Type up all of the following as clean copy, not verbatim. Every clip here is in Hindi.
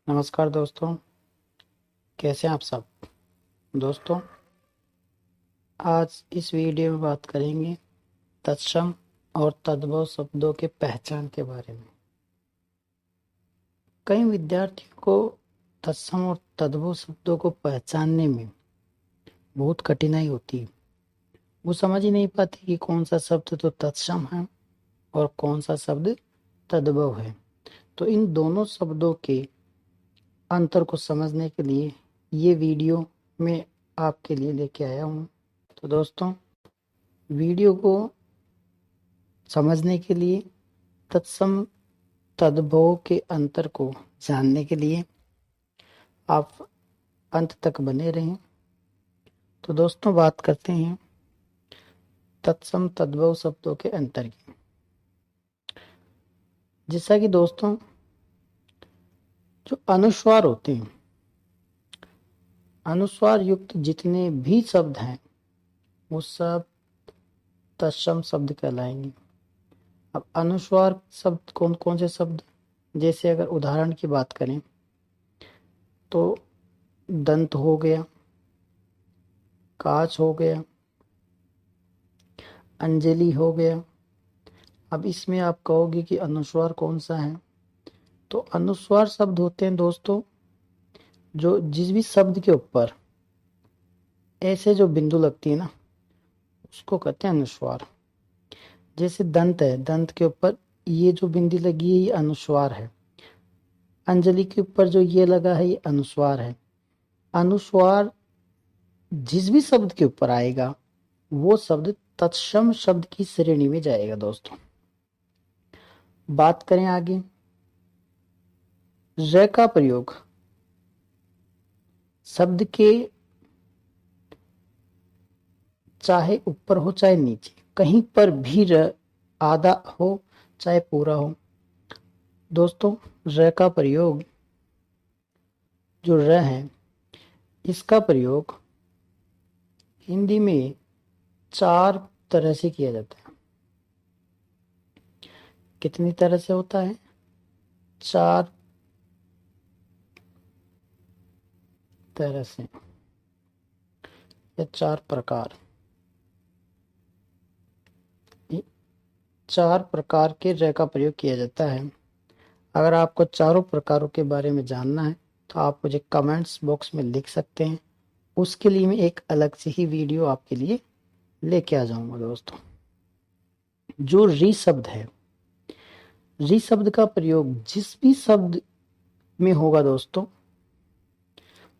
नमस्कार दोस्तों, कैसे हैं आप सब। दोस्तों, आज इस वीडियो में बात करेंगे तत्सम और तद्भव शब्दों के पहचान के बारे में। कई विद्यार्थियों को तत्सम और तद्भव शब्दों को पहचानने में बहुत कठिनाई होती है। वो समझ ही नहीं पाते कि कौन सा शब्द तो तत्सम है और कौन सा शब्द तद्भव है। तो इन दोनों शब्दों के अंतर को समझने के लिए ये वीडियो मैं आपके लिए लेके आया हूँ। तो दोस्तों, वीडियो को समझने के लिए, तत्सम तद्भव के अंतर को जानने के लिए आप अंत तक बने रहें। तो दोस्तों, बात करते हैं तत्सम तद्भव शब्दों के अंतर की। जैसा कि दोस्तों, जो अनुस्वार होते हैं, अनुस्वार युक्त जितने भी शब्द हैं वो सब तत्सम शब्द कहलाएंगे। अब अनुस्वार शब्द कौन कौन से शब्द, जैसे अगर उदाहरण की बात करें तो दंत हो गया, कांच हो गया, अंजलि हो गया। अब इसमें आप कहोगे कि अनुस्वार कौन सा है, तो अनुस्वार शब्द होते हैं दोस्तों जो जिस भी शब्द के ऊपर ऐसे जो बिंदु लगती है ना, उसको कहते हैं अनुस्वार। जैसे दंत है, दंत के ऊपर ये जो बिंदी लगी है ये अनुस्वार है। अंजलि के ऊपर जो ये लगा है ये अनुस्वार है। अनुस्वार जिस भी शब्द के ऊपर आएगा वो शब्द तत्सम शब्द की श्रेणी में जाएगा। दोस्तों, बात करें आगे, र का प्रयोग शब्द के चाहे ऊपर हो चाहे नीचे, कहीं पर भी र आधा हो चाहे पूरा हो। दोस्तों, र का प्रयोग, जो र है, इसका प्रयोग हिंदी में 4 तरह से किया जाता है। कितनी तरह से होता है? 4 तरह से या 4 प्रकार। 4 प्रकार के र का प्रयोग किया जाता है। अगर आपको चारों प्रकारों के बारे में जानना है तो आप मुझे कमेंट्स बॉक्स में लिख सकते हैं। उसके लिए मैं एक अलग से ही वीडियो आपके लिए लेके आ जाऊंगा। दोस्तों, जो री शब्द है, री शब्द का प्रयोग जिस भी शब्द में होगा दोस्तों,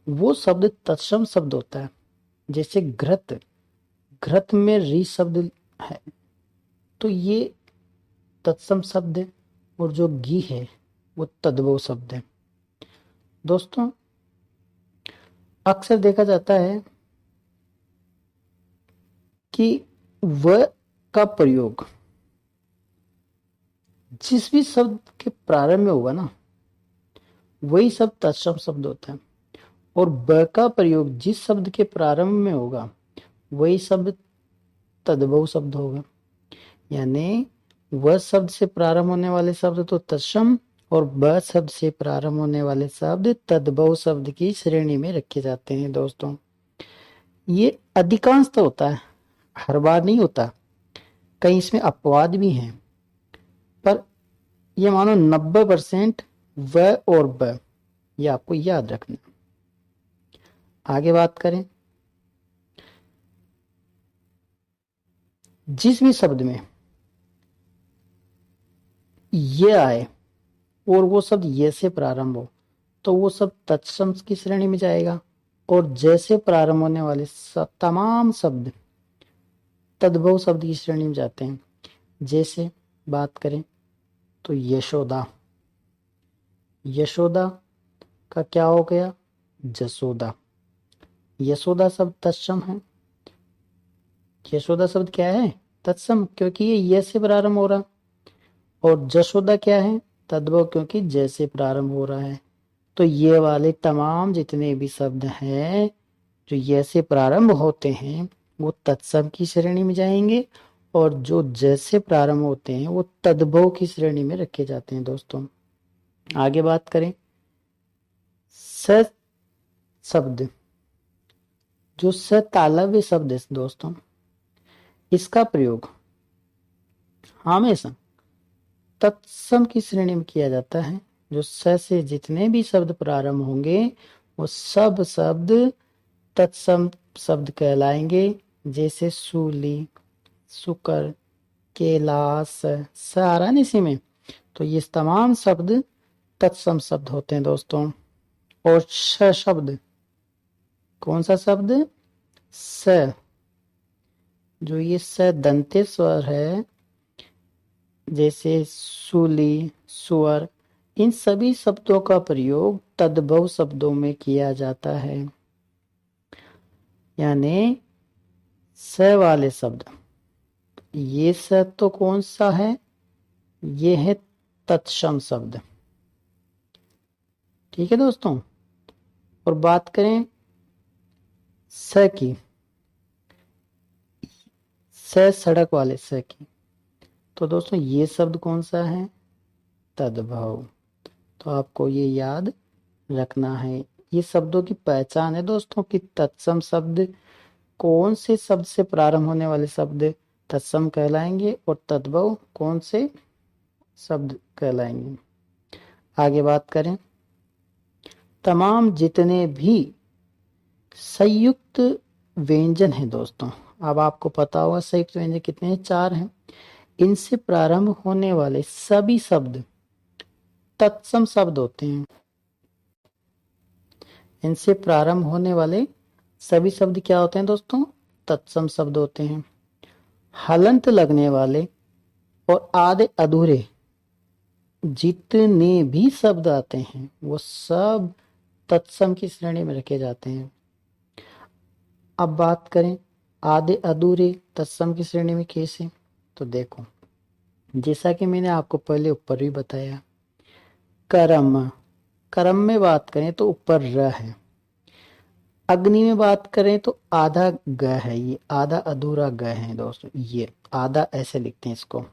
वो शब्द तत्सम शब्द होता है। जैसे घृत, घृत में री शब्द है तो ये तत्सम शब्द है, और जो घी है वो तद्भव शब्द है। दोस्तों, अक्सर देखा जाता है कि व का प्रयोग जिस भी शब्द के प्रारंभ में होगा ना, वही शब्द तत्सम शब्द होता है। और ब का प्रयोग जिस शब्द के प्रारंभ में होगा वही शब्द तद्भव शब्द होगा। यानी व शब्द से प्रारंभ होने वाले शब्द तो तत्सम, और ब शब्द से प्रारंभ होने वाले शब्द तद्भव शब्द की श्रेणी में रखे जाते हैं। दोस्तों, ये अधिकांश तो होता है, हर बार नहीं होता, कहीं इसमें अपवाद भी हैं, पर ये मानो 90% व और ब, ये आपको याद रखना। आगे बात करें, जिस भी शब्द में ये आए और वो शब्द ये से प्रारंभ हो तो वो सब तत्सम की श्रेणी में जाएगा, और जैसे प्रारंभ होने वाले तमाम शब्द तद्भव शब्द की श्रेणी में जाते हैं। जैसे बात करें तो यशोदा, यशोदा का क्या हो गया? जसोदा। यशोदा शब्द तत्सम है। यशोदा शब्द क्या है? तत्सम, क्योंकि ये से प्रारंभ हो रहा। और जसोदा क्या है? तद्भव, क्योंकि जैसे प्रारंभ हो रहा है। तो ये वाले तमाम जितने भी शब्द हैं जो ये से प्रारंभ होते हैं वो तत्सम की श्रेणी में जाएंगे, और जो जैसे प्रारंभ होते हैं वो तद्भव की श्रेणी में रखे जाते हैं। दोस्तों, आगे बात करें स शब्द, जो स तालव्य शब्द है दोस्तों, इसका प्रयोग हमेशा तत्सम की श्रेणी में किया जाता है। जो स से जितने भी शब्द प्रारंभ होंगे वो सब शब्द तत्सम शब्द कहलाएंगे। जैसे सूली, शुकर, कैलाश, स आ रहा है इसी में, तो ये तमाम शब्द तत्सम शब्द होते हैं दोस्तों। और श शब्द, कौन सा शब्द? स, जो ये स दंते स्वर है, जैसे सूली, सुअर, इन सभी शब्दों का प्रयोग तद्भव शब्दों में किया जाता है। यानी स वाले शब्द, ये स तो कौन सा है? ये है तत्सम शब्द। ठीक है दोस्तों। और बात करें स की, स सड़क वाले स की, तो दोस्तों ये शब्द कौन सा है? तद्भव। तो आपको ये याद रखना है। ये शब्दों की पहचान है दोस्तों कि तत्सम शब्द कौन से शब्द से प्रारंभ होने वाले शब्द तत्सम कहलाएंगे और तद्भव कौन से शब्द कहलाएंगे। आगे बात करें, तमाम जितने भी संयुक्त व्यंजन हैं दोस्तों, अब आपको पता होगा संयुक्त व्यंजन कितने हैं? 4 हैं। इनसे प्रारंभ होने वाले सभी शब्द तत्सम शब्द होते हैं। इनसे प्रारंभ होने वाले सभी शब्द क्या होते हैं दोस्तों? तत्सम शब्द होते हैं। हलंत लगने वाले और आधे अधूरे जितने भी शब्द आते हैं वो सब तत्सम की श्रेणी में रखे जाते हैं। अब बात करें आधे अधूरे तत्सम की श्रेणी में कैसे, तो देखो, जैसा कि मैंने आपको पहले ऊपर भी बताया, कर्म, कर्म में बात करें तो ऊपर र है। अग्नि में बात करें तो आधा ग है, ये आधा अधूरा ग है दोस्तों, ये आधा ऐसे लिखते हैं इसको।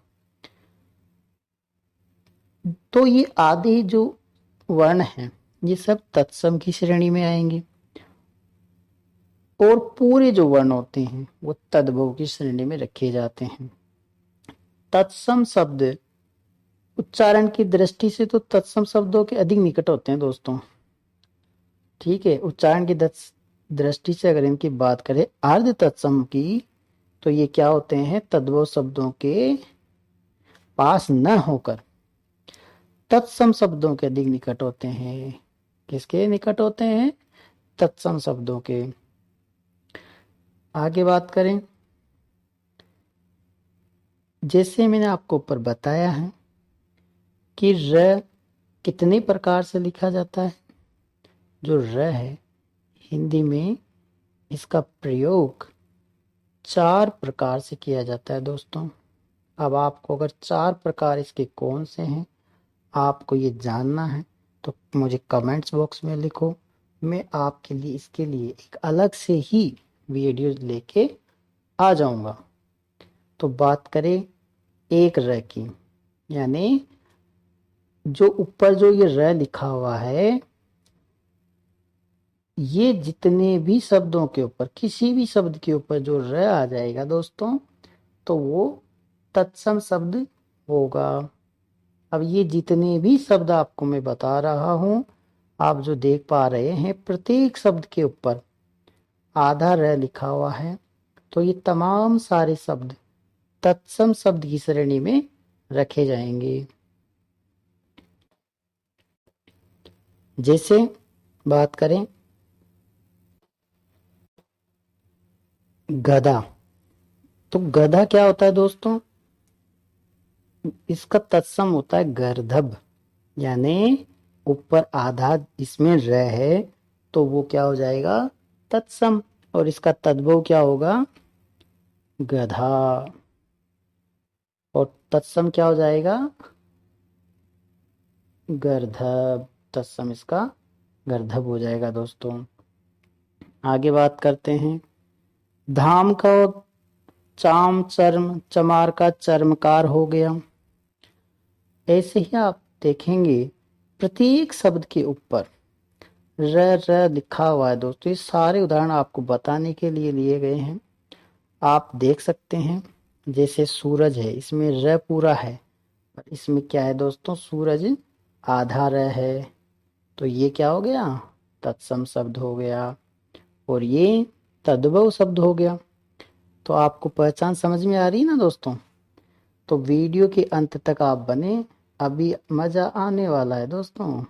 तो ये आधे जो वर्ण हैं ये सब तत्सम की श्रेणी में आएंगे और पूरे जो वर्ण होते हैं वो तद्भव की श्रेणी में रखे जाते हैं। तत्सम शब्द उच्चारण की दृष्टि से तो तत्सम शब्दों के अधिक निकट होते हैं दोस्तों। ठीक है, उच्चारण की दृष्टि से अगर इनकी बात करें अर्ध तत्सम की, तो ये क्या होते हैं? तद्भव शब्दों के पास न होकर तत्सम शब्दों के अधिक निकट होते हैं। किसके निकट होते हैं? तत्सम शब्दों के। आगे बात करें, जैसे मैंने आपको ऊपर बताया है कि र कितने प्रकार से लिखा जाता है। जो र है हिंदी में, इसका प्रयोग 4 प्रकार से किया जाता है दोस्तों। अब आपको अगर 4 प्रकार इसके कौन से हैं आपको ये जानना है तो मुझे कमेंट्स बॉक्स में लिखो, मैं आपके लिए इसके लिए एक अलग से ही वीडियो लेके आ जाऊंगा। तो बात करें एक र की, यानी जो ऊपर जो ये र लिखा हुआ है, ये जितने भी शब्दों के ऊपर, किसी भी शब्द के ऊपर जो र आ जाएगा दोस्तों तो वो तत्सम शब्द होगा। अब ये जितने भी शब्द आपको मैं बता रहा हूं, आप जो देख पा रहे हैं, प्रत्येक शब्द के ऊपर आधा र लिखा हुआ है, तो ये तमाम सारे शब्द तत्सम शब्द की श्रेणी में रखे जाएंगे। जैसे बात करें गधा, तो गधा क्या होता है दोस्तों? इसका तत्सम होता है गर्दभ, यानी ऊपर आधा इसमें र है तो वो क्या हो जाएगा? तत्सम। और इसका तद्भव क्या होगा? गधा। और तत्सम क्या हो जाएगा? गर्दभ। तत्सम इसका गर्दभ हो जाएगा दोस्तों। आगे बात करते हैं, धाम का चाम चर्म, चमार का चर्मकार हो गया। ऐसे ही आप देखेंगे प्रत्येक शब्द के ऊपर र लिखा हुआ है दोस्तों। ये सारे उदाहरण आपको बताने के लिए लिए गए हैं। आप देख सकते हैं जैसे सूरज है, इसमें र पूरा है, पर इसमें क्या है दोस्तों, सूरज आधा र है। तो ये क्या हो गया, तत्सम शब्द हो गया, और ये तद्भव शब्द हो गया। तो आपको पहचान समझ में आ रही है ना दोस्तों। तो वीडियो के अंत तक आप बने, अभी मजा आने वाला है दोस्तों।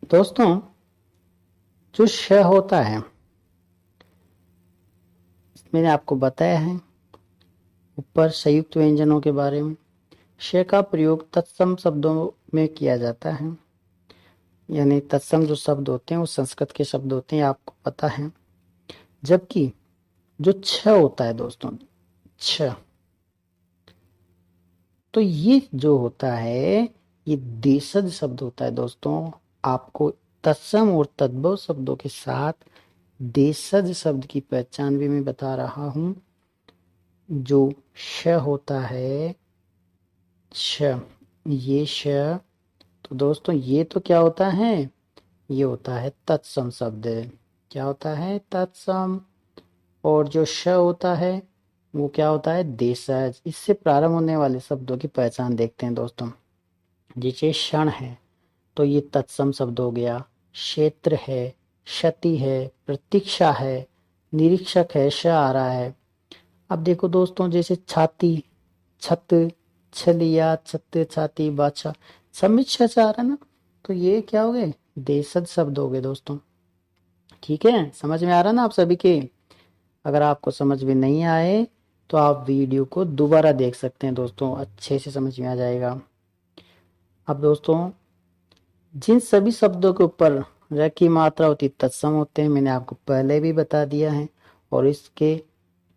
दोस्तों जो श होता है, मैंने आपको बताया है ऊपर संयुक्त व्यंजनों के बारे में। श का प्रयोग तत्सम शब्दों में किया जाता है, यानी तत्सम जो शब्द होते हैं वो संस्कृत के शब्द होते हैं, आपको पता है। जबकि जो छ होता है दोस्तों, छ, तो ये जो होता है ये देशज शब्द होता है दोस्तों। आपको तत्सम और तद्भव शब्दों के साथ देशज शब्द की पहचान भी मैं बता रहा हूं। जो श होता है, श, ये श, तो दोस्तों ये तो क्या होता है, ये होता है तत्सम शब्द। क्या होता है, तत्सम। और जो श होता है वो क्या होता है, देशज। इससे प्रारंभ होने वाले शब्दों की पहचान देखते हैं दोस्तों। जैसे क्षण है, तो ये तत्सम शब्द हो गया। क्षेत्र है, क्षति है, प्रतीक्षा है, निरीक्षक है, श आ रहा है। अब देखो दोस्तों, जैसे छाती, छत, छलिया, छत, छाती, बाछा, सब में छ आ रहा है ना, तो ये क्या हो गए, देशज शब्द हो गए दोस्तों। ठीक है, समझ में आ रहा ना आप सभी के। अगर आपको समझ में नहीं आए तो आप वीडियो को दोबारा देख सकते हैं दोस्तों, अच्छे से समझ में आ जाएगा। अब दोस्तों जिन सभी शब्दों के ऊपर र की मात्रा होती तत्सम होते हैं, मैंने आपको पहले भी बता दिया है, और इसके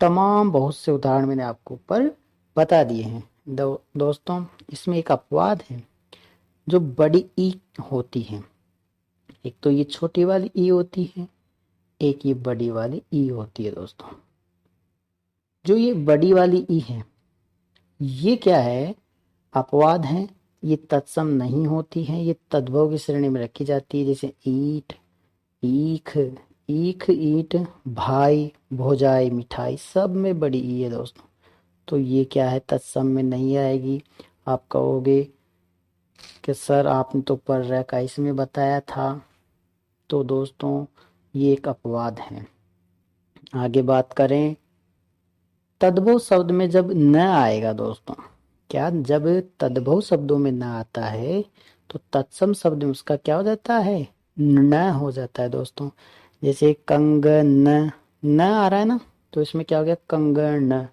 तमाम बहुत से उदाहरण मैंने आपको ऊपर बता दिए हैं। दोस्तों इसमें एक अपवाद है, जो बड़ी ई होती है। एक तो ये छोटी वाली ई होती है, एक ये बड़ी वाली ई होती है दोस्तों। जो ये बड़ी वाली ई है, ये क्या है, अपवाद है। ये तत्सम नहीं होती है, ये तद्भव की श्रेणी में रखी जाती है। जैसे ईट, ईख, ईख, ईट, भाई, भोजाई, मिठाई, सब में बड़ी ई है दोस्तों। तो ये क्या है, तत्सम में नहीं आएगी। आप कहोगे कि सर आपने तो पर रखा इसमें बताया था। तो दोस्तों ये एक अपवाद है। आगे बात करें, तद्भव शब्द में जब न आएगा दोस्तों, क्या, जब तद्भव शब्दों में न आता है तो तत्सम शब्द में उसका क्या हो जाता है, न हो जाता है दोस्तों। जैसे कंगन, न आ रहा है ना, तो इसमें क्या हो गया, कंगन।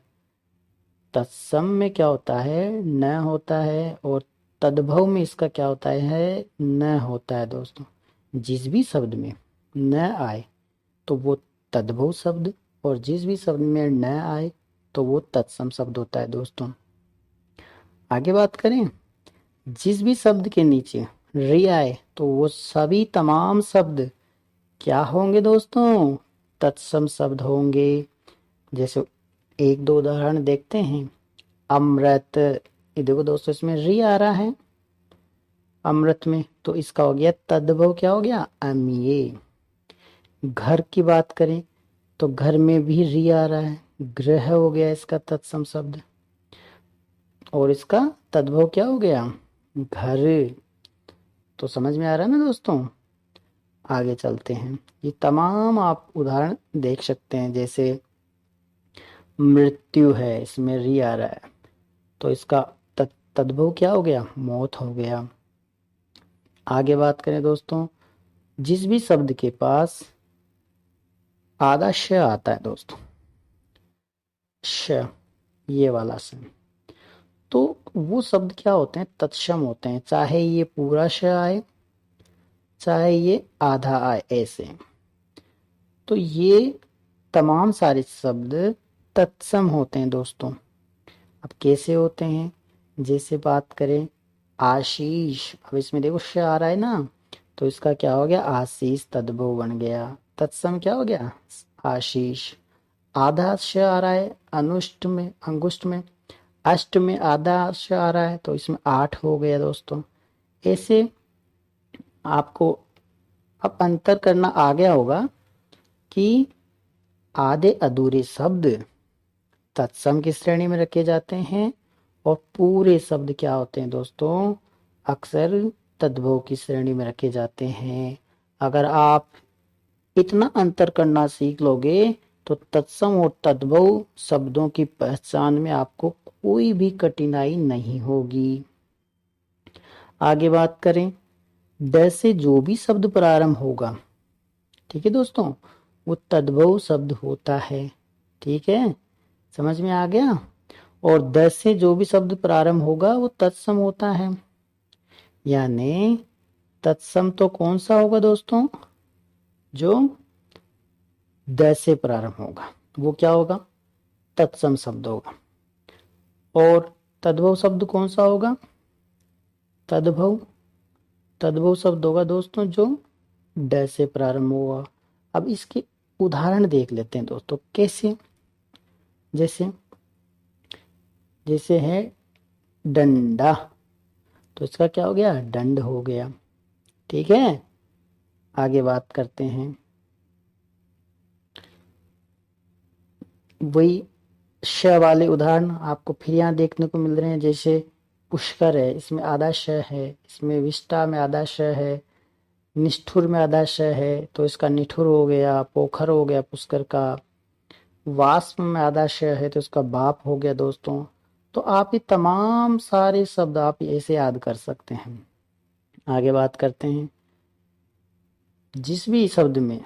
तत्सम में क्या होता है, न होता है, और तद्भव में इसका क्या होता है, न होता है दोस्तों। जिस भी शब्द में न आए तो वो तद्भव शब्द, और जिस भी शब्द में न आए तो वो तत्सम शब्द होता है दोस्तों। आगे बात करें, जिस भी शब्द के नीचे री आए तो वो सभी तमाम शब्द क्या होंगे दोस्तों, तत्सम शब्द होंगे। जैसे एक दो उदाहरण देखते हैं। अमृत, ये देखो दोस्तों इसमें री आ रहा है अमृत में, तो इसका हो गया तद्भव, क्या हो गया, अम्ये। घर की बात करें तो घर में भी री आ रहा है, गृह हो गया इसका तत्सम शब्द, और इसका तद्भव क्या हो गया, घर। तो समझ में आ रहा है ना दोस्तों। आगे चलते हैं, ये तमाम आप उदाहरण देख सकते हैं। जैसे मृत्यु है, इसमें री आ रहा है, तो इसका तद्भव क्या हो गया, मौत हो गया। आगे बात करें दोस्तों, जिस भी शब्द के पास आधा श आता है दोस्तों, श, ये वाला श, तो वो शब्द क्या होते हैं, तत्सम होते हैं। चाहे ये पूरा श आए, चाहे ये आधा आए, ऐसे। तो ये तमाम सारे शब्द तत्सम होते हैं दोस्तों। अब कैसे होते हैं, जैसे बात करें आशीष, अब इसमें देखो श आ रहा है ना, तो इसका क्या हो गया, आशीष तद्भव बन गया, तत्सम क्या हो गया, आशीष। आधा श आ रहा है अनुष्ट में, अंगुष्ठ में, अष्ट में आधा श आ रहा है, तो इसमें 8 हो गया दोस्तों। ऐसे आपको अब अंतर करना आ गया होगा कि आधे अधूरे शब्द तत्सम की श्रेणी में रखे जाते हैं और पूरे शब्द क्या होते हैं दोस्तों, अक्सर तद्भव की श्रेणी में रखे जाते हैं। अगर आप इतना अंतर करना सीख लोगे तो तत्सम और तद्भव शब्दों की पहचान में आपको कोई भी कठिनाई नहीं होगी। आगे बात करें, ड से जो भी शब्द प्रारंभ होगा, ठीक है दोस्तों, वो तद्भव शब्द होता है। ठीक है, समझ में आ गया। और द से जो भी शब्द प्रारंभ होगा वो तत्सम होता है। यानी तत्सम तो कौन सा होगा दोस्तों, जो द से प्रारंभ होगा वो क्या होगा, तत्सम शब्द होगा। और तद्भव शब्द कौन सा होगा, तद्भव तद्भव शब्द होगा दोस्तों जो ड से प्रारंभ होगा। अब इसके उदाहरण देख लेते हैं दोस्तों, कैसे, जैसे जैसे है डंडा, तो इसका क्या हो गया, दंड हो गया। ठीक है, आगे बात करते हैं, वही श वाले उदाहरण आपको फिर यहाँ देखने को मिल रहे हैं। जैसे पुष्कर है, इसमें आधा श है, इसमें विष्टा में आधा श है, निष्ठुर में आधा श है तो इसका निठुर हो गया, पोखर हो गया पुष्कर का, वाष्प में आधा श है तो इसका बाप हो गया दोस्तों। तो आप ये तमाम सारे शब्द आप ऐसे याद कर सकते हैं। आगे बात करते हैं, जिस भी शब्द में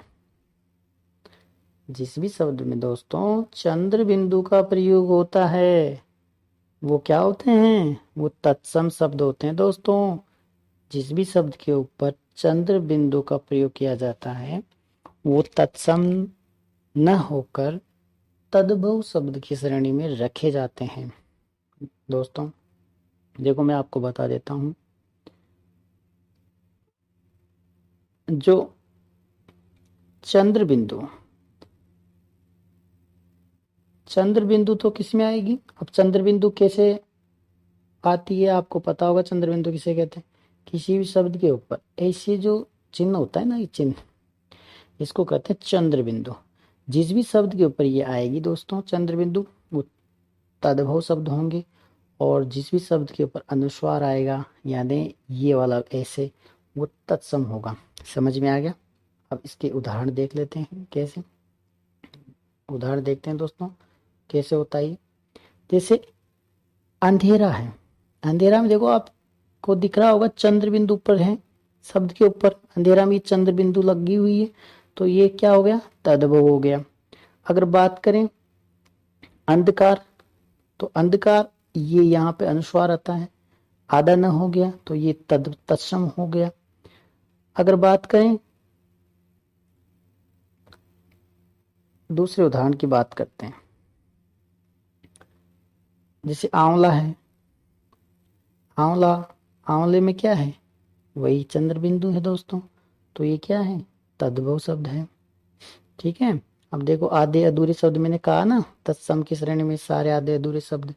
दोस्तों चंद्र बिंदु का प्रयोग होता है वो क्या होते हैं, वो तत्सम शब्द होते हैं दोस्तों। जिस भी शब्द के ऊपर चंद्र बिंदु का प्रयोग किया जाता है वो तत्सम न होकर तद्भव शब्द की श्रेणी में रखे जाते हैं। दोस्तों देखो मैं आपको बता देता हूं, जो चंद्र बिंदु तो किस में आएगी, अब चंद्र बिंदु कैसे आती है आपको पता होगा, चंद्र बिंदु किसे कहते हैं, किसी भी शब्द के ऊपर ऐसे जो चिन्ह होता है ना, ये चिन्ह, इसको कहते हैं चंद्र बिंदु। जिस भी शब्द के ऊपर ये आएगी दोस्तों चंद्र बिंदु वो तद्भव शब्द होंगे, और जिस भी शब्द के ऊपर अनुस्वार आएगा यानी ये वाला ऐसे, वो तत्सम होगा। समझ में आ गया। अब इसके उदाहरण देख लेते हैं, कैसे उदाहरण देखते हैं दोस्तों कैसे होता है। जैसे अंधेरा है, अंधेरा में देखो आपको दिख रहा होगा चंद्र बिंदु ऊपर है, शब्द के ऊपर अंधेरा में चंद्र बिंदु लगी हुई है तो ये क्या हो गया, तद्भव हो गया। अगर बात करें अंधकार, तो अंधकार ये यहाँ पे अनुस्वार आता है, आधा न हो गया तो ये तत्सम हो गया। अगर बात करें दूसरे उदाहरण की बात करते हैं, जैसे आंवला है, आंवले में क्या है, वही चंद्र बिंदु है दोस्तों, तो ये क्या है, तद्भव शब्द है। ठीक है, अब देखो आधे अधूरे शब्द मैंने कहा ना, तत्सम की श्रेणी में सारे आधे अधूरे शब्द,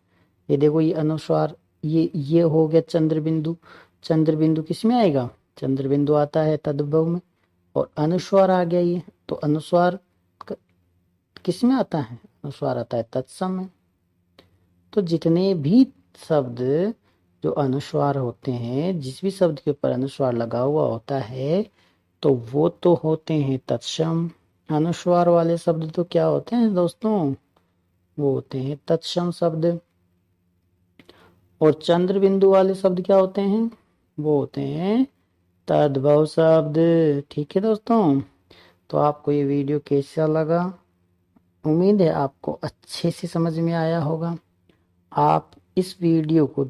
ये देखो ये अनुस्वार, ये हो गया चंद्र बिंदु। चंद्र बिंदु किस में आएगा, चंद्र बिंदु आता है तद्भव में, और अनुस्वार आ गया ये, तो अनुस्वार किस में आता है, अनुस्वार आता है तत्सम में। तो जितने भी शब्द जो अनुस्वार होते हैं, जिस भी शब्द के ऊपर अनुस्वार लगा हुआ होता है तो वो तो होते हैं तत्सम। अनुस्वार वाले शब्द तो क्या होते हैं दोस्तों, वो होते हैं तत्सम शब्द। और चंद्र बिंदु वाले शब्द क्या होते हैं, वो होते हैं तद्भव शब्द। ठीक है दोस्तों, तो आपको ये वीडियो कैसा लगा, उम्मीद है आपको अच्छे से समझ में आया होगा। आप इस वीडियो को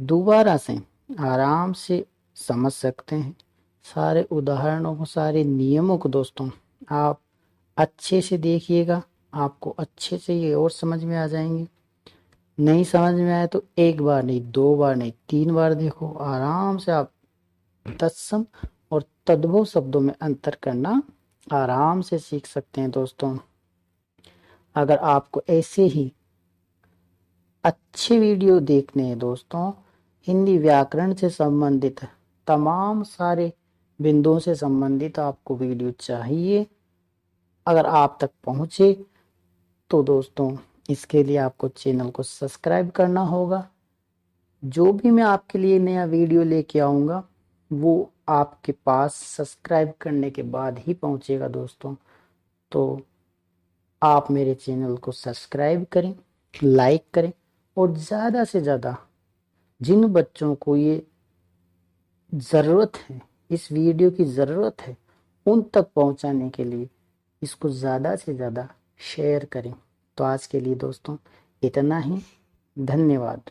दोबारा से आराम से समझ सकते हैं, सारे उदाहरणों को, सारे नियमों को दोस्तों आप अच्छे से देखिएगा, आपको अच्छे से ये और समझ में आ जाएंगे। नहीं समझ में आए तो एक बार नहीं, दो बार नहीं, 3 बार देखो, आराम से आप तत्सम और तद्भव शब्दों में अंतर करना आराम से सीख सकते हैं दोस्तों। अगर आपको ऐसे ही अच्छे वीडियो देखने हैं दोस्तों, हिंदी व्याकरण से संबंधित तमाम सारे बिंदुओं से संबंधित आपको वीडियो चाहिए, अगर आप तक पहुंचे, तो दोस्तों इसके लिए आपको चैनल को सब्सक्राइब करना होगा। जो भी मैं आपके लिए नया वीडियो लेके आऊँगा वो आपके पास सब्सक्राइब करने के बाद ही पहुंचेगा दोस्तों। तो आप मेरे चैनल को सब्सक्राइब करें, लाइक करें, और ज़्यादा से ज़्यादा जिन बच्चों को ये ज़रूरत है, इस वीडियो की ज़रूरत है, उन तक पहुंचाने के लिए इसको ज़्यादा से ज़्यादा शेयर करें। तो आज के लिए दोस्तों इतना ही। धन्यवाद।